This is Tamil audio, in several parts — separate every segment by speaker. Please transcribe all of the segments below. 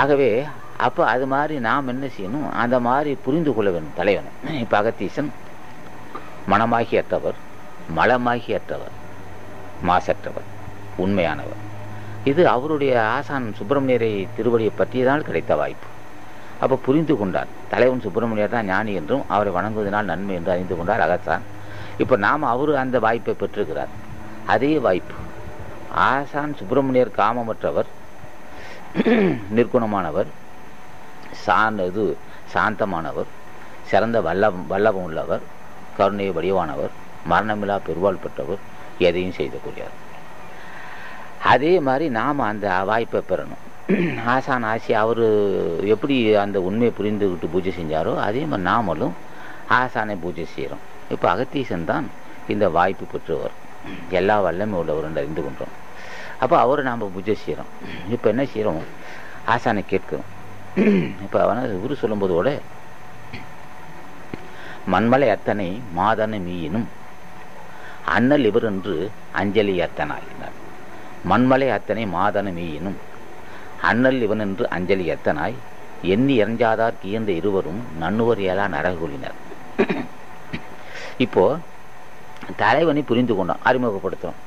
Speaker 1: ஆகவே அப்போ அது மாதிரி நாம் என்ன செய்யணும், அந்த மாதிரி புரிந்து கொள்ள வேண்டும் தலைவனை. இப்போ அகத்தீசன் மனமாகி அற்றவர், மலமாகி அற்றவர், மாசற்றவர், உண்மையானவர். இது அவருடைய ஆசான் சுப்பிரமணியரை திருவடியை பற்றியதால் கிடைத்த வாய்ப்பு. அப்போ புரிந்து கொண்டார், தலைவன் சுப்பிரமணியர் தான் ஞானி என்றும் அவரை வணங்குவதனால் நன்மை என்று அறிந்து கொண்டார் அகத்தான். இப்போ நாம் அவர் அந்த வாய்ப்பை பெற்றிருக்கிறார். அதே வாய்ப்பு ஆசான் சுப்பிரமணியர் காமமற்றவர், நிர்குணமானவர், சாந்தமானவர், சிறந்த வல்லபம் உள்ளவர், கருணை வடிவானவர், மரணமில்லா பெருவாள் பெற்றவர், எதையும் செய்யக்கூடியவர். அதே மாதிரி நாம் அந்த வாய்ப்பை பெறணும். ஆசான் ஆசி அவர் எப்படி அந்த உண்மையை புரிந்துக்கிட்டு பூஜை செஞ்சாரோ அதே மாதிரி நாமளும் ஆசானை பூஜை செய்கிறோம். இப்போ அகத்தீசன் தான் இந்த வாய்ப்பு பெற்றவர், எல்லா வல்லமை உள்ளவர் என்று அறிந்து கொண்டோம். அப்போ அவரை நாம் பூஜை செய்கிறோம். இப்போ என்ன செய்கிறோம், ஆசானை கேட்கிறோம். இப்போ அவனை உரு சொல்லும்போதோட மண்மலை அத்தனை மாதன மீயினும் அண்ணல் இவர் என்று அஞ்சலி அத்தனாயினார். மண்மலை அத்தனை மாதன மீயினும் அண்ணல் இவன் என்று அஞ்சலி எத்தனாய் எண்ணி இறஞ்சாதார் கீழ்ந்த இருவரும் நன்னுவர் ஏலா நரகுலினர். இப்போ தலைவனை புரிந்து கொண்டோம், அறிமுகப்படுத்தும்.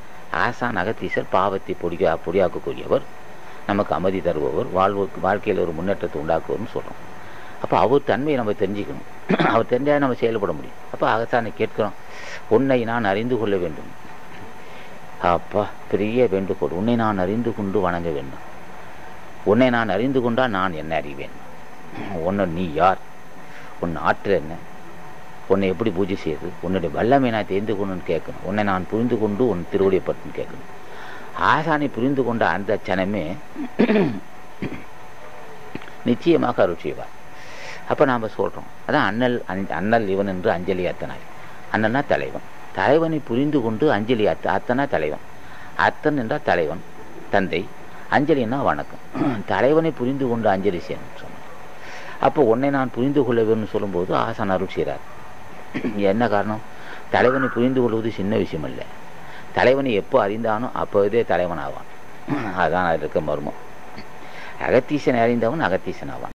Speaker 1: ஆசான் அகத்தீசர் பாவத்தை பொடியாக்கக்கூடியவர், நமக்கு அமைதி தருபவர், வாழ்க்கையில் ஒரு முன்னேற்றத்தை உண்டாக்குவர்னு சொல்கிறோம். அப்போ அவர் தன்மையை நம்ம தெரிஞ்சுக்கணும். அவர் தெரிஞ்சால் நம்ம செயல்பட முடியும். அப்போ அகத்தானை கேட்கிறோம், உன்னை நான் அறிந்து கொள்ள வேண்டும். அப்பா பெரிய வேண்டுகோள், உன்னை நான் அறிந்து கொண்டு வணங்க வேண்டும். உன்னை நான் அறிந்து கொண்டால் நான் என்ன அறிவேன், உன்னை நீ யார், உன் ஆற்றல் என்ன, உன்னை எப்படி பூஜை செய்யுது, உன்னுடைய வல்லமை நான் தெரிந்து கொண்டுன்னு கேட்கணும். உன்னை நான் புரிந்து கொண்டு உன் திருவடியை பட்டுன்னு கேட்கணும். ஆசானை புரிந்து கொண்ட அந்த சனமே நிச்சயமாக அருள் செய்வார். அப்போ நாம் சொல்கிறோம், அதான் அண்ணல் இவன் என்று அஞ்சலி அத்தனாய். அண்ணன்னா தலைவன், தலைவனை புரிந்து கொண்டு அஞ்சலி அத்தனா தலைவன். அத்தன் என்றால் தலைவன், தந்தை. அஞ்சலின்னா வணக்கம். தலைவனை புரிந்து கொண்டு அஞ்சலி செய்யணும் சொன்னார். அப்போ உன்னை நான் புரிந்து கொள்ள வேணும்னு சொல்லும்போது ஆசான் அருள் செய்கிறார். என்ன காரணம், தலைவனை புரிந்து கொள்வது சின்ன விஷயம் இல்லை. தலைவனை எப்போ அறிந்தானோ அப்போதே தலைவன் ஆவான். அதுதான் அது இருக்க மர்மம். அகத்தீசனை அறிந்தவன் அகத்தீசன் ஆவான்.